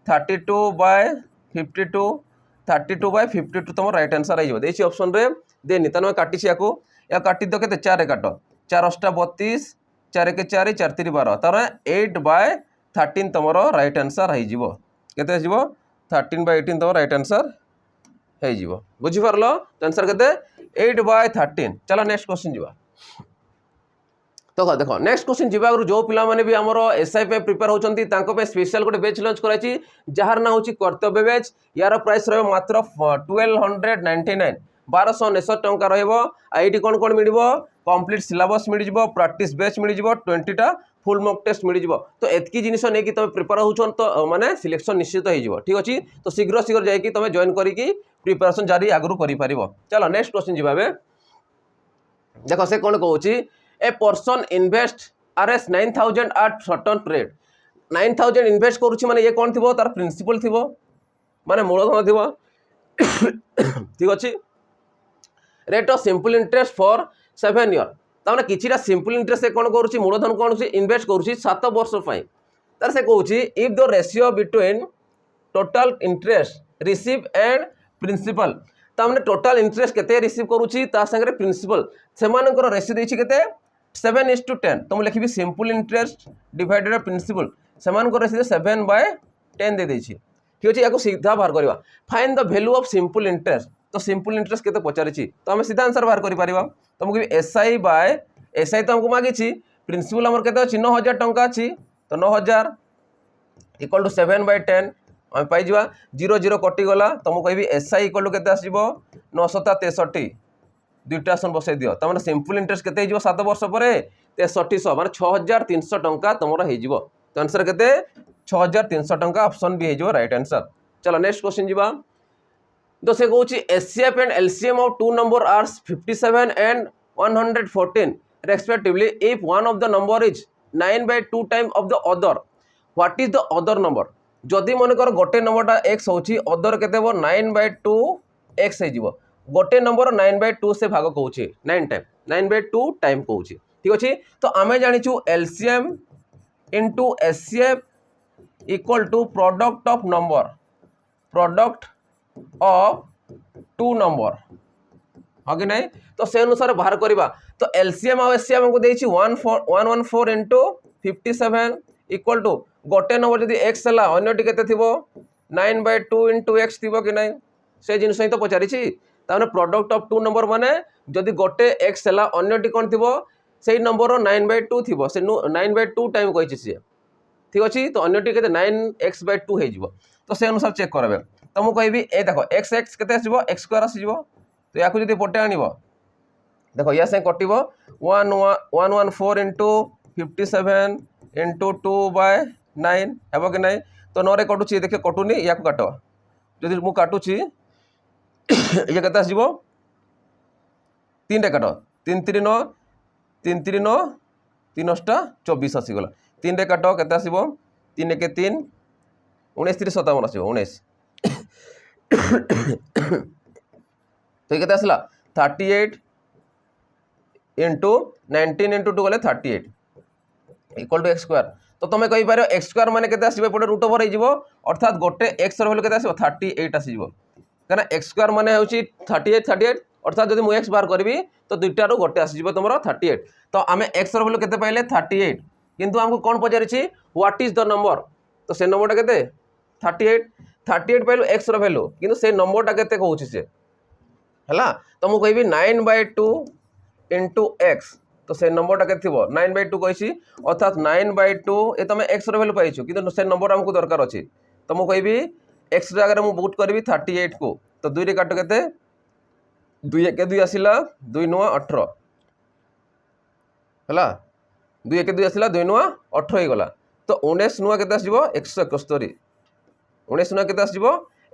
32/52 32/52 तमर राइट आंसर आइबो देछि ऑप्शन रे देनी तने काटि छी या काटि दो केते 4 रे काटो 4 8 32 4 के 4 4 3 12 तार 8/13 तमर राइट आंसर है जीवो केते आसीबो 13/18 तमर राइट आंसर है जीवो बुझि परलो आंसर केते 8/13 चलो नेक्स्ट क्वेश्चन जीवा तो देखो नेक्स्ट क्वेश्चन जीवा जो पिला माने भी हमरो एसआई पे प्रिपेयर होचंती तांको पे स्पेशल गोटे बैच लॉन्च कराची जहार ना होची कर्तव्य बैच यार प्राइस रहबो मात्र 1299 1269 टंका रहबो आईडी कोन मिलिबो कंप्लीट सिलेबस मिलिजिबो प्रैक्टिस बैच मिलिजिबो 20टा फुल मॉक टेस्ट मिलिजिबो तो एतकी जिनिस ने कि तमे प्रिपेयर होचन तो माने सिलेक्शन निश्चित हो जिवो ठीक अछि तो शीघ्र जाय कि तमे जॉइन करी कि प्रिपरेशन जारी आगु करि परिबो चलो नेक्स्ट क्वेश्चन जीवाबे देखो से कोन कहूची a person invest RS 9000 at certain rate 9000 invest करूची माने ये कोन थिबो तार प्रिंसिपल थिबो माने मूलधन थिबो ठीक अछि rate of simple interest for 7 year ताने किछिटा सिंपल इंटरेस्ट से कोन करूची मूलधन कोन सी इन्वेस्ट करूची 7 वर्ष पई तार से कहूची if the ratio between total interest receive and principal तामने टोटल इंटरेस्ट केते रिसीव करूची ता संगे प्रिंसिपल से मानकर रेशियो देछि केते 7:10 तो मुझे लिखी simple interest divided by principal से मानकर रेशियो 7/10 दे देछि ठीक अछि याको सीधा बाहर करबा find the value of simple interest तो सिंपल इंटरेस्ट केते पचारिछि तो हम सीधा आंसर बाहर करि परिबा तो मुझे एसआई बाय एसआई तो हमको मागिछि प्रिंसिपल हमर केते अछि 9000 टंका अछि तो 9000 इक्वल टू 7/10 हम पाई जिवा 0 0 कटि गला तो मु कहबी एसआई इक्वल टू केते आसीबो 963 दुईटा ऑप्शन बसै दियो त माने सिंपल इंटरेस्ट केते हिजो 7 वर्ष परे 6300 माने 6300 टंका तमरो हे जिवो तो आंसर केते 6300 टंका ऑप्शन बी हे जिवो राइट आंसर चलो नेक्स्ट क्वेश्चन जिवा तो से कहूची HCF and LCM of two number are 57 and 114 respectively if one of the number is 9/2 time of the other what is the other number जदि मनकर गोटे नंबरटा x होची अदर केते हो 9/2 x हे जिवो गोटे नंबर 9/2 से भाग कहूची 9/2 टाइम कहूची ठीक अछि तो आमे जानि छु LCM into HCF equal to product of two number हाँ कि नहीं तो से अनुसार बाहर करबा तो एलसीएम और एचसीएफ हमको देछि 114 इनटू 57 इक्वल टू गोटे नंबर जदि x हला अन्यटी केते थिबो 9/2 इनटू x थिबो कि नहीं से जिन सहित पचारिछि ताने प्रोडक्ट ऑफ टू नंबर माने जदि गोटे x हला अन्यटी कोन थिबो सेही नंबर 9/2 थिबो से 9/2 टाइम कहिछि से ठीक अछि तो अन्यटी केते 9x/2 हे जिवो तो से अनुसार चेक करबे तो मु कहबी ए देखो x केते आसीबो x² आसीबो तो याकु जदि पोटे आनिबो देखो या से कटिबो 114 इनटू 57 इनटू 2/9 हेबो कि नहीं तो 9 रे कटुची देखिए कटुनी याकु काटो जदि मु काटुची ये केते आसीबो 3 रे काटो 3 3 9 3 3 9 3 8 24 आसी गला 3 रे काटो केते आसीबो 3 1 3 19 3 57 आसीबो 19 तो ये केते आसला 38 इनटू 19 इनटू 2 गले 38 इक्वल टू x² तो तुम कहि पारो x² माने केते आसीबो पटे रूट ओवर हे जिवो अर्थात गोटे x र वैल्यू केते आसीबो 38 आसी जिवो काना x² माने होची 38 अर्थात जदि मु x बाहर करबी तो दुईटा रो गोटे आसी जिवो तमरो 38 तो आमे x र वैल्यू केते पाइले 38 किंतु हमको कोन पचारिछि व्हाट इज द नंबर तो से नंबरटा केते 38 पाइलो x र वैल्यू किंतु से नंबरटा केते कहूछि से हला तो मु कहबी 9/2 इनटू x तो से नंबरटा के 9/2 कही अर्थात 9/2 ये तुम एक्स वैल्यू पाई कि से नंबर आमको दरकार अच्छी तो मुझे कहि एक्स जगह मुझे पुट करी 38 को तो 2 रे काट के 2 1 2 आसला 2 9 18 है 2 1 2 आसला 2 9 18 हो गला तो 19 नुआ के 171 19 नुआ के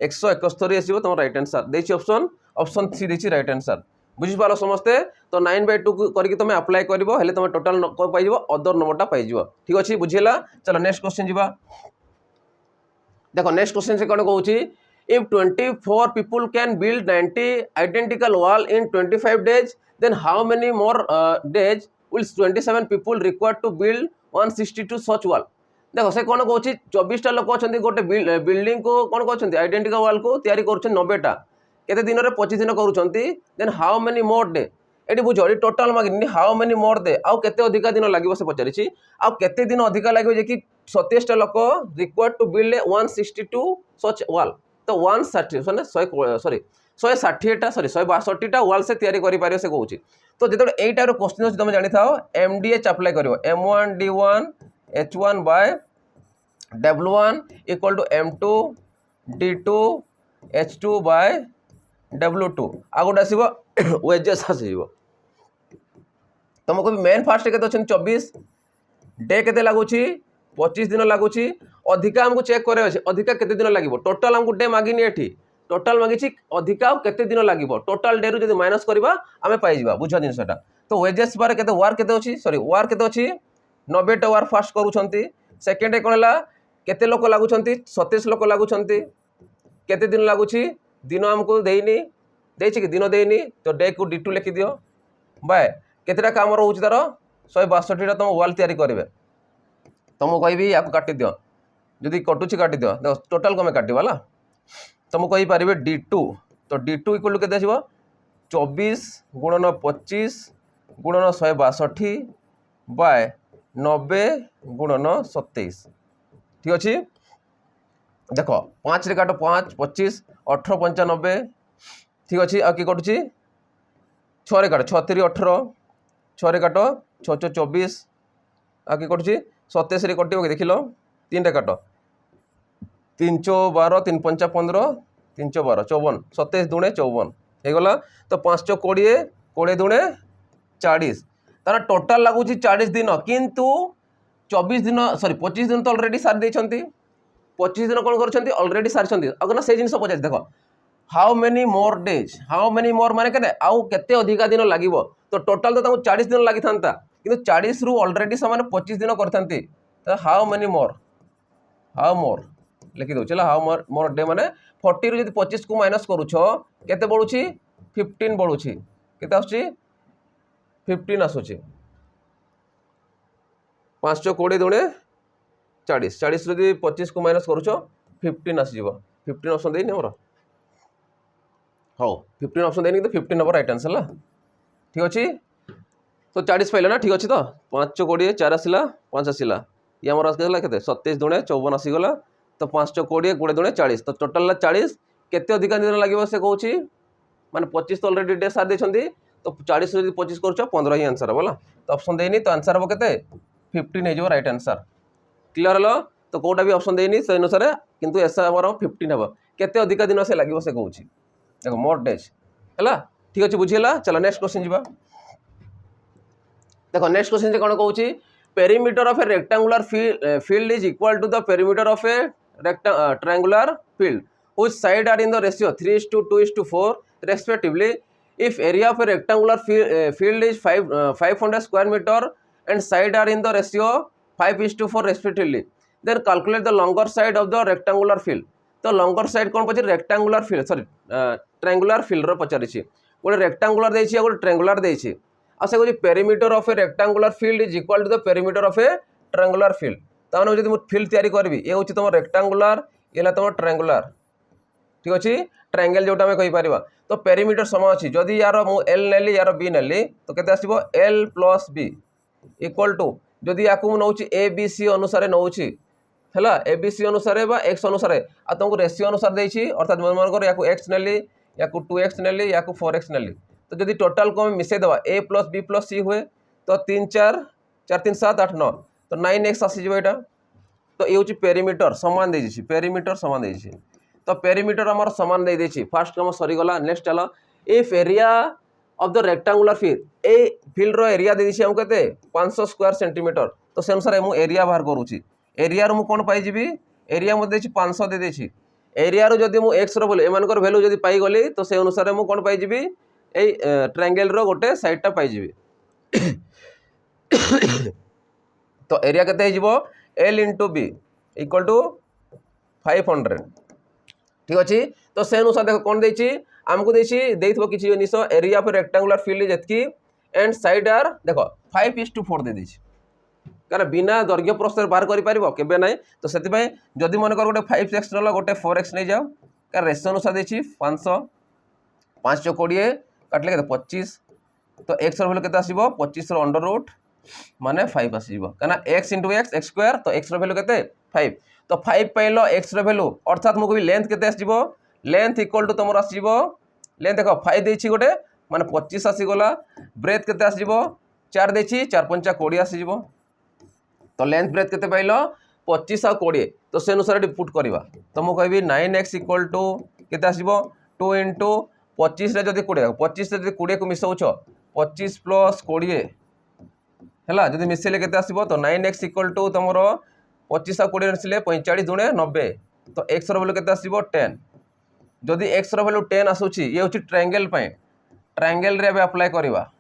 171 आसो तुम राइट आंसर देखिए ऑप्शन सी देखिए राइट आंसर बुझीपार समस्ते तो 9/2 करके तुम अप्लाई कर तुम टोटाल पाई अदर नंबरटा पाई ठीक अच्छे बुझीला चलो नेक्स्ट क्वेश्चन जी देखो नेक्स्ट क्वेश्चन से कौन कहूँ if 24 people can build 90 identical wall in 25 days then how many more days will 27 people required to build 162 such wall देखो से कौन कहूँ 24टा लोक अच्छा गोटे बिल्डिंग को कौन कहते आइडेंटिकल वाल को तैयारी कर 90टा केते दिन 25 दिन करूँ then how many more day ये बुझ ये टोटाल मागिनी हाउ मेनी मोर डे आउ केते अधिका दिन लगे से पचारि आउ केते दिन अधिका लगे जे कि 27टा लोक रिक्वायर्ड टू बिल्ड 162 सच वाल तो 160 सॉरी 160टा सॉरी 162टा वाल से तैयारी करें से कहूँ तो जो यही टाइप क्वेश्चन अच्छे तुम जानी था MDH अप्लाई कर M1 D1 H1 by W1 equal to M2 D2 H2 by W2 आ गोटे आसो वेजेस आसो तुमको मेन फास्ट के 24 डे के लगुच 25 दिन लगुच अधिका आमको चेक करे अधिका केते दिन लगे टोटाल आमको डे मागिनी एठी टोटाल मागी अधिका केते दिन लगे टोटाल डे रु माइनस करवा आम पाई बुझ जिनसा तो वेजेस बारे केते वार केते अच्छी सॉरी वार केते अच्छी 90टा वार फास्ट करूँ सेकेंड कौन है केते लोक लगुच 27 लोक लगुच केते दिन लगुच दिन आमको देनी कि दिन देनी तो डे को D2 लिखि दियो बाय केतेटा काम रोच तार 162टा तुम वाल तैयारी करेंगे तुमको कहि या काटी दियो जदि कटुची काटी दियो देख टोटाल कमें काटवा तुमको कहीपर D2 तो D2 इक्वल के 24 गुणन 25 गुणन 162 बाय 90 गुणन 27 ठीक अच्छे देख 5 रे काट 5 25 18 95 ठीक अच्छे आ कि कटुची 6 रे काट 6 3 18 6 रे काट 6 6 24 आ कि कटुची 27 रे कटिव देख लो 3 रे काट 3 12 3 5 15 3 12 54 27 दुणे 54 होगला तो 5 20 20 दुणे 40 तार टोटाल लगुच 40 दिन किंतु 24 दिन सॉरी 25 दिन तो ऑलरेडी सारी देइछंती 25 दिन कौन कर ऑलरेडी सारी अगर से जिन पचास देख how many more days how many मोर माने के आउ केते अधिका दिन लगे तो टोटाल तो 40 दिन लगी था कि 40 रु ऑलरेडी से 25 दिन करते तो हाउ मेनी मोर लिखि दो चला हाउ मोर डे माने 40 रु 25 को माइनस करूछ केते बढ़ुछि 15 बढ़ुछि केते आछी 15 आसुछि 5 20 दुणे 40 40 रु 25 को माइनस करूछ 15 आसीज 15 ऑप्शन देनी मोर हाँ 15 ऑप्शन देनी तो 15 नंबर राइट आंसर ला ठीक अच्छे तो 40 पाइल ना ठीक अच्छे तो 5 20 4 आसला 5 आसला ये आम आसला के 27 दुणे 54 आसीगला तो 5 20 गुणे दुणे 40 तो टोटाल 40 केते अधिका दिन लगे से कहूँ माने 25 तो ऑलरेडी डे सार देछंती तो 40 रु 25 करूछ 15 ही आंसर बोला तो ऑप्शन देनी तो आंसर हम केते 15 हो राइट आंसर क्लियर हलो तो कोटा भी ऑप्शन देनी से अनुसार किंतु ऐसा हमर 15 हम केते अधिका दिन से लगे से कहूँ देखो मोर डेज है ठीक अच्छे बुझीला चलो नेक्स्ट क्वेश्चन जीवा देखो नेक्स्ट क्वेश्चन से कौन कहूँ perimeter of a rectangular field is equal to the perimeter of a triangular field which side are in the ratio 3:2:4 respectively if area of a rectangular field is 500 square meter and side are in the ratio 5:4 respectively then calculate the longer side of the rectangular field तो longer side कौन पचार rectangular field sorry triangular field रो पचार गोटे rectangular देछि गोटे triangular देछि आ से कहूँ perimeter of a rectangular field is equal to the perimeter of a triangular field ताने जदि मु field तैयारी करबी ये होछि तुम rectangular ये तुम triangular ठीक अच्छे ट्रायंगल जोटा आम कहीपर तो पेरीमीटर समान अच्छी जदि यार मु एल नेली यार बी नेली तो केते आसीबो L plus B equal to जदि या नौ ए बी सी अनुसार नौ है ए बी सी अनुसार बा एक्स अनुसार आ तुमको रेशियो अनुसार देछि अर्थात मन या एक्स नेली या 2x नेली या 4x नेली तो जदि टोटाल को मिसई देवा ए प्लस बी प्लस सी हुए तो 3 4 4 3 7 8 9 तो 9x आसीଯିव एटा। तो ये हूँ पेरीमीटर सामान देछि पेरीमीटर सामान देछि तो पेरीमीटर आमर सामान दे देछि फास्ट काम सरीगला। नेक्स्ट चलो if area of the rectangular field ए फील्ड रो एरिया दे देछि हम केते 500 स्क्वायर सेंटीमीटर। तो से अनुसार मु एरिया बाहर करूछि एरिया रो मु कोन पाई जिबी एरिया मु देछि 500 दे देछि एरिया रो जदी मु x रो बोले एमानकर वैल्यू जदी पाई गली तो से अनुसार मु कोन पाई जिबी ए ट्रायंगल रो गोटे साइडटा पाई जिबी। तो एरिया केते हिजबो L into B equal to 500 ठीक अच्छे। तो से अनुसार देख कौन देछि आमको देछि देइथबो किछि जिनिस एरिया ऑफ रेक्टेंगुलर फील्ड जेतकी एंड साइड आर देखो 5:4 दे देछि कारण बिना दैर्घ्य प्रस्थ बाहर करि परिबो केबे नै। तो सेति पय जदि मन कर गोटे 5x रला गोटे 4x नै जाओ कारण रेशियो अनुसार देछि 500 5 × 20 काटले केते 25 तो x रो वैल्यू केते आसीबो 25 रो अंडर रूट माने 5 आसीबो कारण x * x x स्क्वायर तो x रो वैल्यू केते 5 तो 5 पाइलो x रो वैल्यू अर्थात मु कहबी लेंथ केते आसीबो लेंथ इक्वल टू तमर आसीबो लेंथ देखो 5 देछि गोटे माने 25 आसी गला ब्रेथ केते आसीबो 4 देछि 4 5 20 आसीबो तो लेंथ ब्रेथ केते पाइलो 25 और 20 तो से अनुसार पुट करवा। तो मु कहबी 9x इक्वल टू केते आसीबो 2 * 25 रे जदी 20 25 रे जदी 20 को मिसाउछ 25 + 20 हैला जदी मिसेले केते आसीबो तो 9x इक्वल टू तमरो 25 और 20 मिसले 45 × 90 तो x रो वैल्यू केते आसीबो 10 जदी x रो वैल्यू 10 आसुची ये होची ट्रायंगल पय ट्रायंगल रे अप्लाई करवा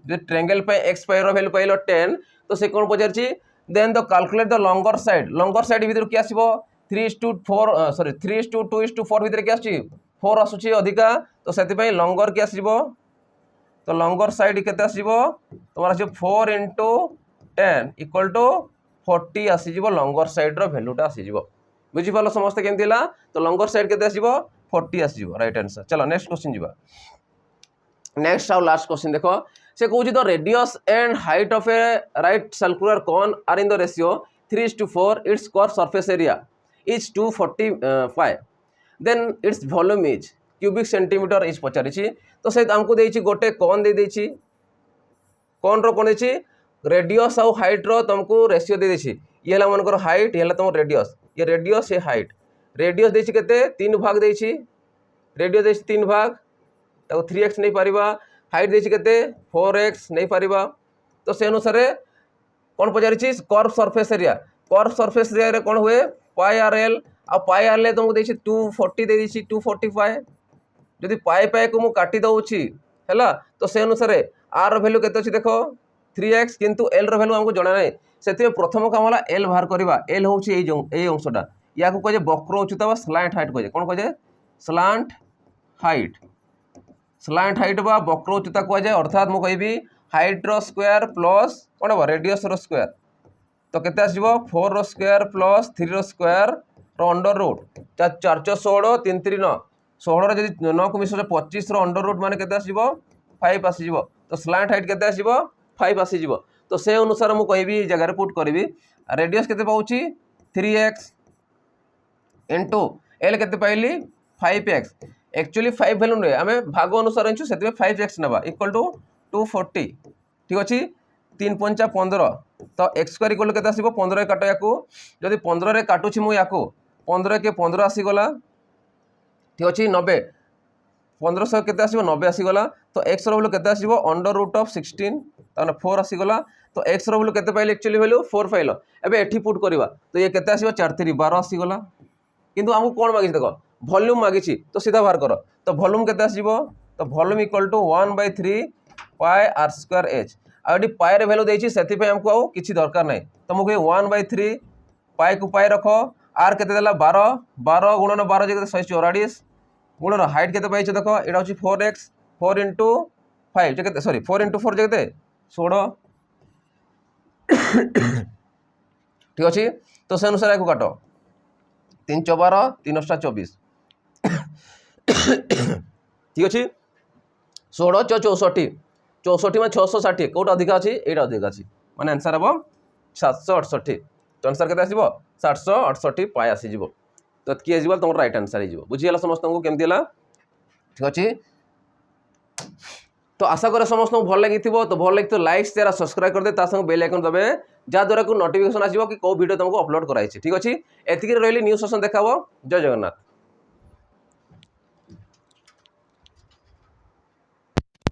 जे ट्रायंगल पय x पय रो वैल्यू पाइलो 10 तो से कोन पचारची then the calculate the longer side भीतर के आसीबो 3:4 सॉरी 3:2:4 भीतर के आसी 4 आसुची अधिका तो सेति पय लॉन्गर के आसीबो तो लॉन्गर साइड केते आसीबो तमरा जे 4 * 10 इक्वल टू 40 आसीजिवो लॉन्गर साइड रो वैल्यूटा आसीजिवो बुझी पालो समस्त केमतिला। तो लॉन्गर साइड केते आसीबो 40 आसीजिवो राइट आंसर। चलो नेक्स्ट क्वेश्चन जीवा नेक्स्ट और लास्ट क्वेश्चन देखो से कहूँ the radius and height of a right circular cone are in the ratio 3:4 its curve surface area is 245 then its volume is cubic centimetre is पचारिछि। तो से हमको देछि गोटे कोन दे देछि कोन रो कोन देछि रेडियस और हाइट रो तुमको रेशियो दे देछि ये हला मनकर हाइट ये हला तुम रेडियस ये हाइट रेडियस देछि केते 3 भाग देछि रेडियस देछि 3 भाग तो 3x नहीं पारिबा हाइट देछि केते 4x नहीं पारिबा। तो से अनुसार कौन पचारिछि कर्व सरफेस एरिया रे कौन हुए πrl आ πrl तुमको देछि 240 दे देछि 245 जदि पाए को मु काटी दउछि हैला तो से अनुसार r रो वैल्यू केते अछि देखो 3x किंतु l रो वैल्यू हमको जणा नै सेति प्रथम काम होला l बाहर करबा l होछि एई अंशटा या को कहे वक्र उच्चता वा स्लांट हाइट कहे कौन कहे स्लांट हाइट बा वक्र उच्चता कह जाए अर्थात मु कहबी हाइट रो स्क्वायर प्लस कौन हम रेडियस रो स्क्वायर तो केते आसीबो 4 रो स्क्वायर प्लस 3 रो स्क्वायर रो अंडर रूट 4 16 3 3 9 16 रे जदी 9 को मिसले 25 रो अंडर रूट माने केते आसीबो 5 आसीबो तो स्लांट हाइट केते आसीबो 5 आसीबो। तो से अनुसार मु कहबी जगह रे पुट करबी रेडियस केते पाउची 3x इनटू l केते पाइली 5x एक्चुअली 5 वैल्यू रे आमे भाग अनुसार अंचु सेते 5x नबा इक्वल टू 240 ठीक अछि 3 5 15 तो x स्क्वायर इक्वल केते आसीबो 15 काटो याकू जदी 15 रे काटुछि मु याकू 15 के 15 आसी गला ठीक अछि 90 1500 केते आसीबो 90 आसी गला तो x रो वैल्यू केते आसीबो अंडर रूट ऑफ 16 ताने 4 आसी गला तो x रो वैल्यू केते पाइले एक्चुअली वैल्यू 4 पाइलो एबे एठी पुट करबा तो ये केते आसीबो 4 3 12 आसी गला किंतु हमको कोन मागिछि देखो वॉल्यूम मागिछि तो सीधा बाहर करो तो वॉल्यूम केते आसीबो तो volume equal to 1/3 pi r square h आडी पाई रे वैल्यू देछि सेति पे हमको आउ किछि दरकार नै तो मु कहि 1/3 पाई को पाई रखो r केते देला 12 12 गुणन 12 जगह 144 गुणन हाइट केते पाइछ देखो एडा होछि 4x 4 * 5 जगह सॉरी 4 * 4 जगह 16 ठीक अछि। तो से अनुसार को काटो 3 × 12 3 * 24 ठीक अछि 16 + 64 64 में 660 कोट अधिक अछि एटा अधिक अछि माने आंसर हबो 768 तो आंसर केते आसीबो 768 पाई आसी जिवो तो कि जिवो तमर राइट आंसर हे जिवो बुझियला समस्त को केम दिला ठीक अछि। तो आशा करे समस्त भल लगी तो भल लगी तो लाइक शेयर सब्सक्राइब कर दे संग बेल आइकन दबे जहाँद्वारा को नोटिफिकेशन आसो कि कौ वीडियो तुमको अपलोड कराई। ठीक अच्छे एतिक रही न्यूज सेशन देखा जय जगन्नाथ।